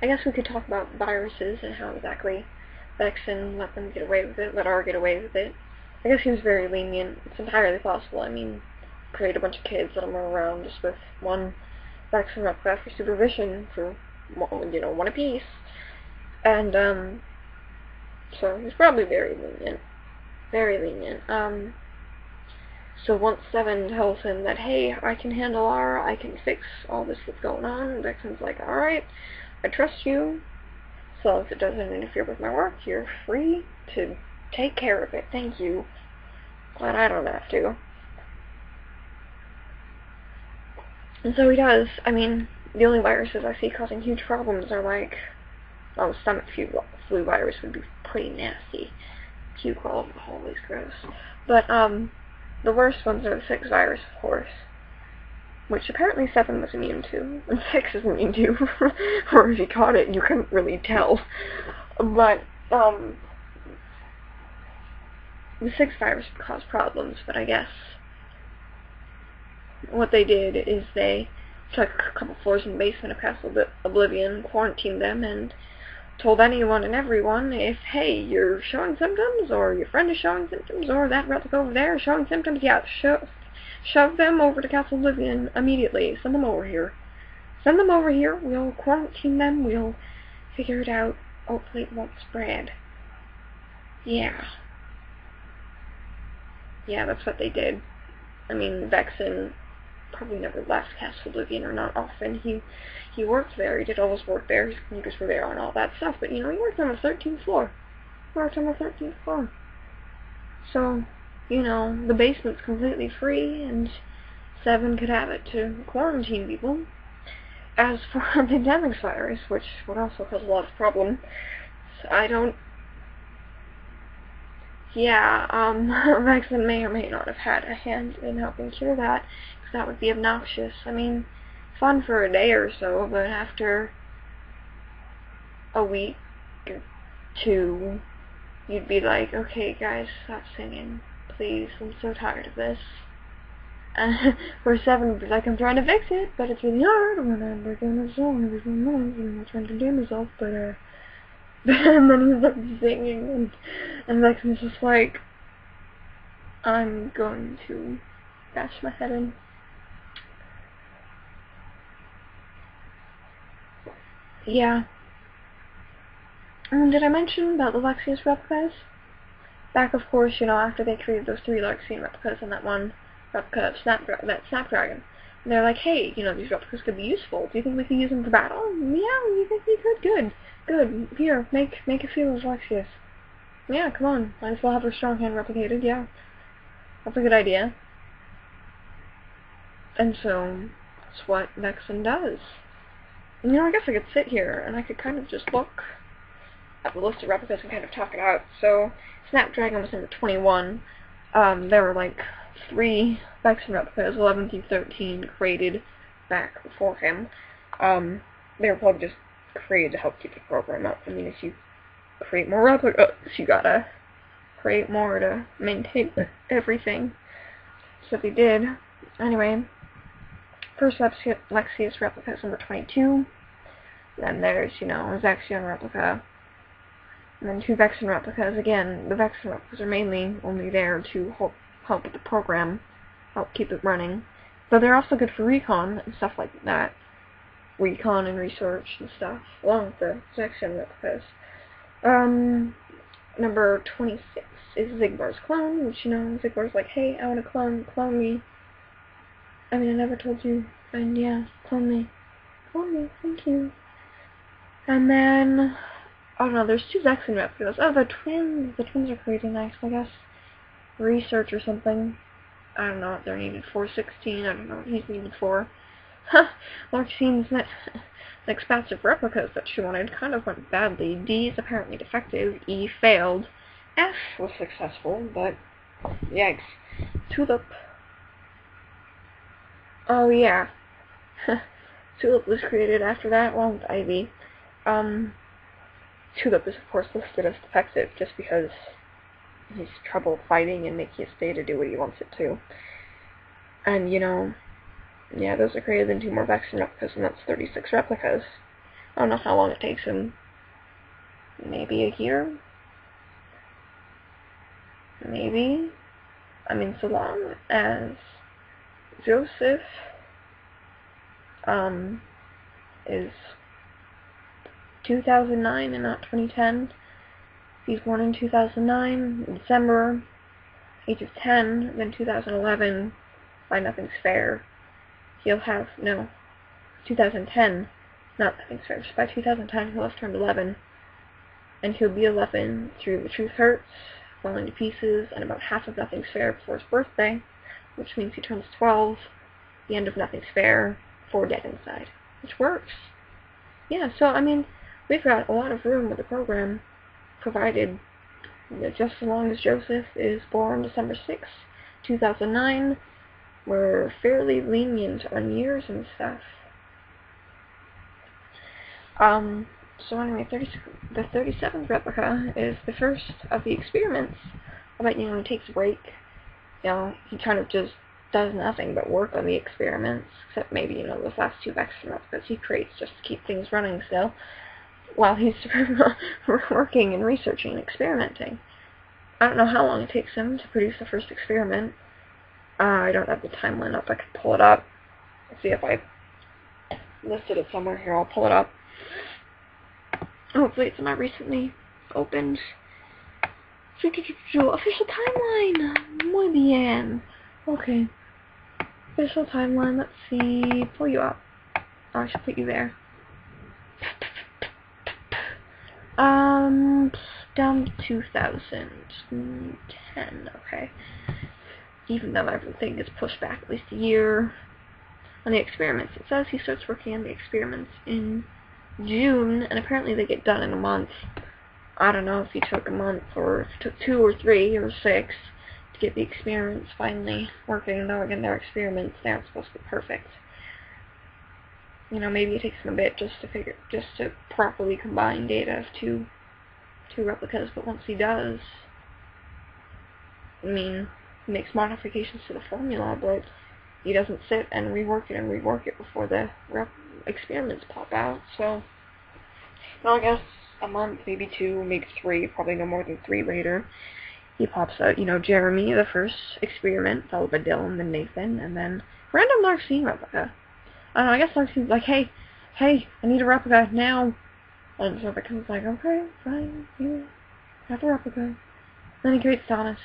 I guess we could talk about viruses and how exactly Vexen let them get away with it, let R get away with it. I guess he was very lenient. It's entirely possible. I mean, create a bunch of kids, let them run around just with one Vexen replica for supervision for, one apiece. And, so he's probably very lenient. Very lenient. So once Seven tells him that, hey, I can handle R, I can fix all this that's going on, Vexen's like, alright, I trust you. So if it doesn't interfere with my work, you're free to take care of it. Thank you. Glad I don't have to. And so he does. I mean, the only viruses I see causing huge problems are like, stomach flu virus would be pretty nasty. Puke all over the hallways, gross. But, the worst ones are the Saix virus, of course, which apparently 7 was immune to, and 6 is immune to, or if he caught it, you couldn't really tell. But, the Saix virus would cause problems, but I guess what they did is they took a couple floors in the basement of Castle Oblivion, quarantined them, and told anyone and everyone, if, hey, you're showing symptoms, or your friend is showing symptoms, or that replica over there is showing symptoms, yeah, shove them over to Castle Oblivion immediately. Send them over here. Send them over here, we'll quarantine them, we'll figure it out. Hopefully it won't spread. Yeah. Yeah, that's what they did. I mean, Vexen probably never left Castle Oblivion, or not often. He worked there, he did all his work there, his computers were there and all that stuff, but, he worked on the 13th floor. So, the basement's completely free, and 7 could have it to quarantine people. As for the pandemic virus, which would also cause a lot of problems, Vexen may or may not have had a hand in helping cure that, because that would be obnoxious. I mean, fun for a day or so, but after a week or 2, you'd be like, okay guys, stop singing, please, I'm so tired of this. And for 7 would be like, I'm trying to fix it, but it's really hard when I'm breaking a song every 4 minutes, and I'm not trying to do myself, but and then he starts singing, and Vexen's just like, I'm going to bash my head in. Yeah. And did I mention about the Lexius replicas? Back, of course, after they created those 3 Lexian replicas and that one replica of Snapdragon. And they're like, hey, these replicas could be useful. Do you think we could use them for battle? Yeah, you think we could? Good. Here, make a few as Lexius. Yeah, come on. Might as well have her strong hand replicated, yeah. That's a good idea. And so, that's what Vexen does. And I guess I could sit here, and I could kind of just look at the list of replicas and kind of talk it out. So, Snapdragon was number 21. There were like 3 Vexen replicas, 11 through 13, created back before him. They were probably just created to help keep the program up. I mean, if you create more replicas, you gotta create more to maintain everything. So they did. Anyway, first Lexius replica is number 22. Then there's, a Zexion replica. And then 2 Vexen replicas. Again, the Vexen replicas are mainly only there to help with the program, help keep it running. But they're also good for recon and stuff like that. Recon and research and stuff, along with the Zexion replicas. Number 26 is Xigbar's clone, which, Xigbar's like, hey, I want to clone me. I mean, I never told you, and yeah, clone me, thank you. And then, there's 2 Vexen replicas. Oh, the twins are pretty nice, I guess. Research or something. I don't know what they're needed for. 16, I don't know what he's needed for. Larxine's next batch of replicas that she wanted kind of went badly. D is apparently defective, E failed, F was successful, but yikes. Tulip. Oh yeah. Tulip was created after that, along with Ivy. Tulip is of course listed as defective just because he's trouble fighting and making it stay to do what he wants it to. And yeah, those are created in 2 more Vexen replicas, and that's 36 replicas. I don't know how long it takes him. Maybe a year? Maybe. I mean, so long as Joseph is 2009 and not 2010. He's born in 2009, in December, age of 10, then 2011, by Nothing's Fair. He'll have, no, 2010, not Nothing's Fair, just by 2010 he'll have turned 11, and he'll be 11 through The Truth Hurts, Falling to Pieces, and about half of Nothing's Fair before his birthday, which means he turns 12, the end of Nothing's Fair, for Dead Inside, which works. Yeah, so, I mean, we've got a lot of room with the program, provided that just as long as Joseph is born December 6, 2009, we're fairly lenient on years and stuff. So anyway, the 37th replica is the first of the experiments about, he takes a break. He kind of just does nothing but work on the experiments, except maybe, those last two Vexen replicas he creates just to keep things running still, while he's working and researching and experimenting. I don't know how long it takes him to produce the first experiment. I don't have the timeline up. I could pull it up. Let's see if I listed it somewhere here. I'll pull it up. Hopefully it's in my recently opened official timeline. Muy bien. Okay. Official timeline. Let's see. Pull you up. Oh, I should put you there. Down to 2010. Okay. Even though everything is pushed back at least a year on the experiments. It says he starts working on the experiments in June, and apparently they get done in a month. I don't know if he took a month, or if it took 2 or 3 or 6 to get the experiments finally working. Though again, they're experiments, they aren't supposed to be perfect. Maybe it takes him a bit just to properly combine data of two replicas, but once he does, he makes modifications to the formula, but he doesn't sit and rework it before the experiments pop out. So, I guess a month, maybe 2, maybe 3, probably no more than 3 later, he pops out, Jeremy, the first experiment, followed by Dylan, then Nathan, and then random Larcene replica. I don't know, I guess Larcene's like, hey, I need a replica now. And so Replica's like, okay, fine, here, have a replica. Then he creates Thomas.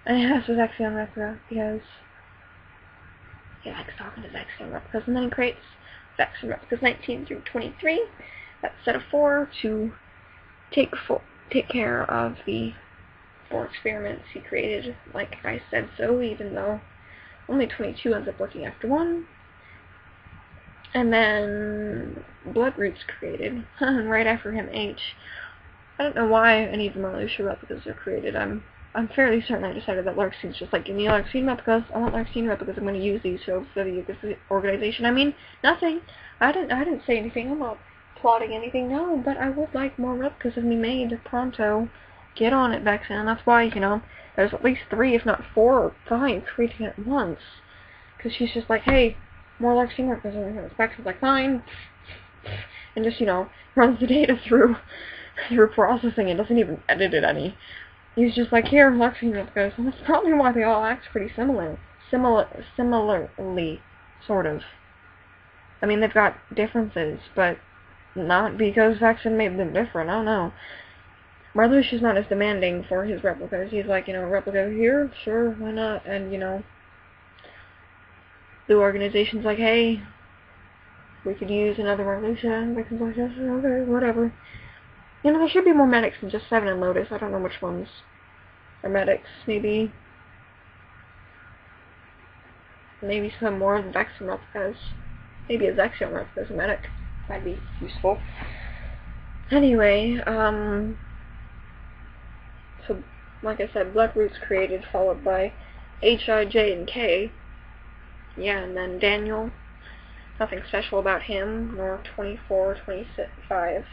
And he has his Vexen replica, because he likes talking to Vexen replicas. And then he creates Vexen replicas 19 through 23. That's a set of 4 to take care of the 4 experiments he created, like I said so, even though only 22 ends up working after 1. And then Bloodroot's created, right after him, H. I don't know why any of the Marluxia replicas are created. I'm fairly certain I decided that Larcene's just like, give me Larcene replicas, I want Larcene replicas, I'm going to use these for the organization. Nothing. I didn't say anything, I'm not plotting anything, no, but I would like more replicas of me made pronto. Get on it, Vexen, and that's why, there's at least 3, if not 4 or 5 creating at once. Because she's just like, hey, more Larcene replicas over here. Vexen's like, fine. And just, runs the data through processing and doesn't even edit it any. He's just like, here, Larcene replicas. And that's probably why they all act pretty similarly, sort of. They've got differences, but not because Vexen made them different. I don't know. Marluxia's not as demanding for his replicas. He's like, replica here? Sure, why not? And, the organization's like, hey, we could use another Marluxia, and Vexen's like, yes, okay, whatever. There should be more medics than just 7 and Lotus. I don't know which ones are medics. Maybe some more Vexen replicas. Maybe a Vexen replica is a medic. That'd be useful. Anyway, so, like I said, Bloodroot's created, followed by H, I, J, and K. Yeah, and then Daniel. Nothing special about him, nor 24, 25.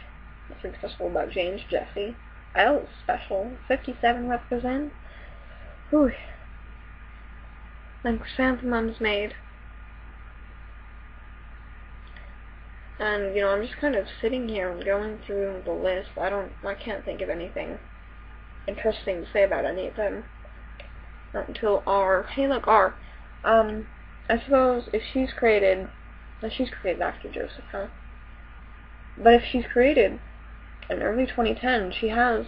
Nothing special about James, Jesse. L is special. 57 replicas in. Whew. Then Chrysanthemum's made. And, you know, I'm just kind of sitting here and going through the list. I can't think of anything interesting to say about any of them. Not until R. Hey, look, R. I suppose if she's created after Joseph, huh? But if she's created in early 2010, she has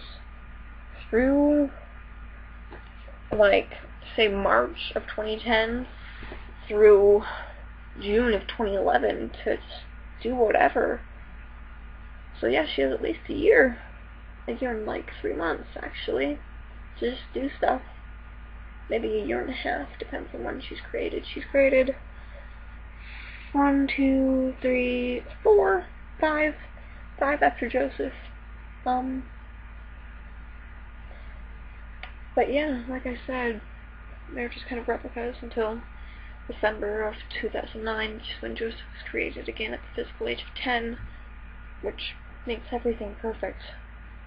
through, like, say March of 2010 through June of 2011 to just do whatever. So yeah, she has at least a year and like 3 months actually, to just do stuff. Maybe a year and a half, depends on when she's created. She's created 1, 2, 3, 4, 5 after Joseph. But yeah, like I said, they're just kind of replicas until December of 2009, which is when Joseph was created again at the physical age of 10, which makes everything perfect.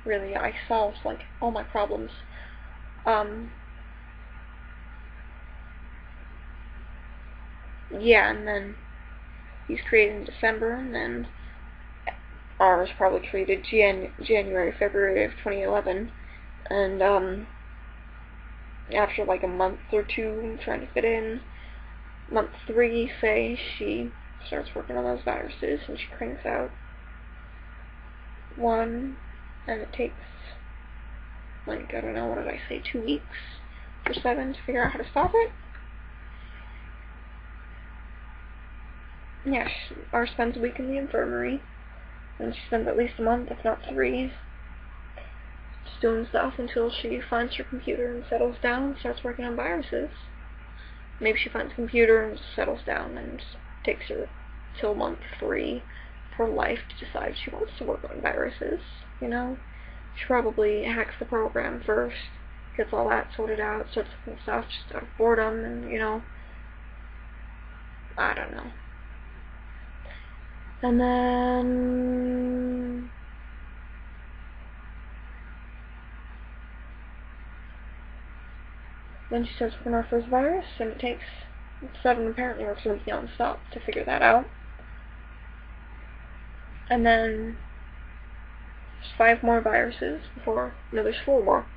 Really, I solved like all my problems. Yeah, and then he's created in December, and then R is probably created January, February of 2011, and after like a month or two trying to fit in, month 3, say, she starts working on those viruses, and she cranks out one, and it takes, like, I don't know, what did I say, 2 weeks or 7 to figure out how to stop it? Yeah, R spends a week in the infirmary, and she spends at least a month, if not 3, just doing stuff until she finds her computer and settles down and starts working on viruses. Maybe she finds a computer and just settles down, and just takes her till month 3 of her life to decide she wants to work on viruses, you know? She probably hacks the program first, gets all that sorted out, starts looking at stuff just out of boredom, and, you know, I don't know. And then she starts working on her first virus, and it takes 7 apparently works non-stop to figure that out. And then there's 5 more viruses before, no, there's 4 more.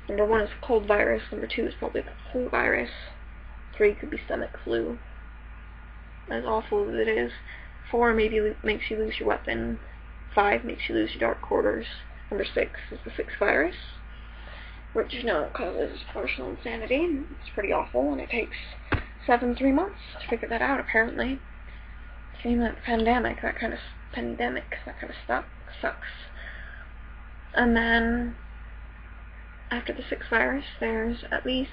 Number 1 is cold virus, number 2 is probably the flu virus, 3 could be stomach flu, as awful as it is. 4 maybe makes you lose your weapon, 5 makes you lose your dark quarters, number 6 is the 6 virus, which, you know, causes partial insanity. It's pretty awful, and it takes 3 months to figure that out, apparently. Same like pandemic, that kind of stuff sucks. And then, after the 6 virus, there's at least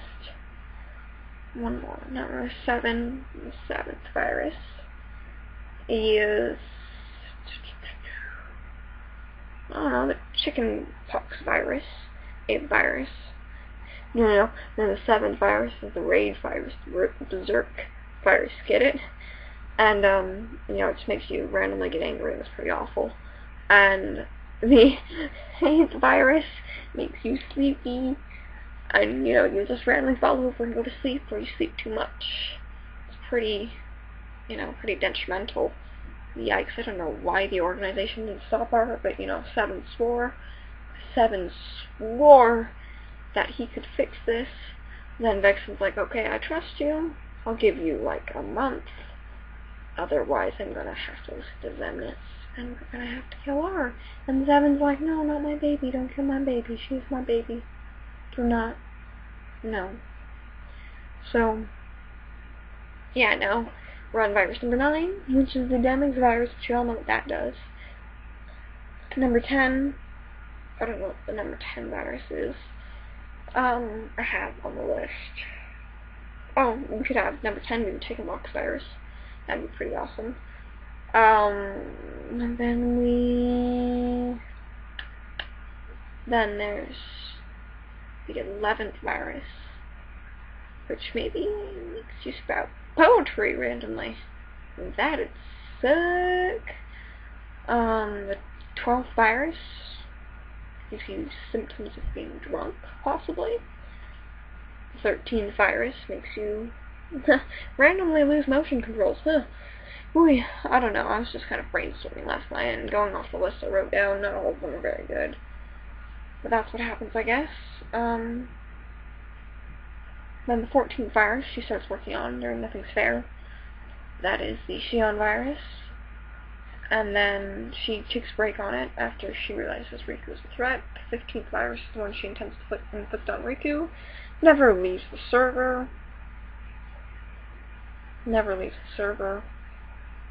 one more. Number 7, the 7th virus is, I don't know, the chicken pox virus, ape virus. No, then the 7th virus is the rage virus, the berserk virus, get it? And, you know, it just makes you randomly get angry, and it's pretty awful. And the 8th virus makes you sleepy, and, you know, you just randomly fall over and go to sleep, or you sleep too much. It's pretty, you know, pretty detrimental. Yikes, I don't know why the organization didn't stop her, but, you know, Seven swore that he could fix this. Then Vexen's like, okay, I trust you, I'll give you, like, a month. Otherwise, I'm gonna have to listen to Zemnis, and we're gonna have to kill her. And Seven's like, no, not my baby, don't kill my baby, she's my baby. Do not. No. So, yeah, no. We're on virus number 9, which is the damage virus, which you all know what that does. Number 10, I don't know what the number 10 virus is. I have on the list. Oh, we could have number 10 be the chickenpox virus. That'd be pretty awesome. And then there's the 11th virus, which maybe makes you spout poetry randomly. That'd suck. The 12th virus gives you symptoms of being drunk, possibly. The 13th virus makes you randomly lose motion controls. Ooh, I don't know, I was just kind of brainstorming last night, and going off the list I wrote down, not all of them are very good. But that's what happens, I guess. Then the 14th virus she starts working on during Nothing's Fair. That is the Xion virus. And then she takes a break on it after she realizes Riku is a threat. The 15th virus is the one she intends to inflict on Riku. Never leaves the server.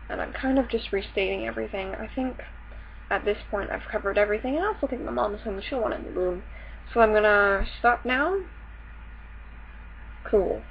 And I'm kind of just restating everything. I think at this point I've covered everything, and I also think my mom is home and she'll want in the room. So I'm gonna stop now. Cool.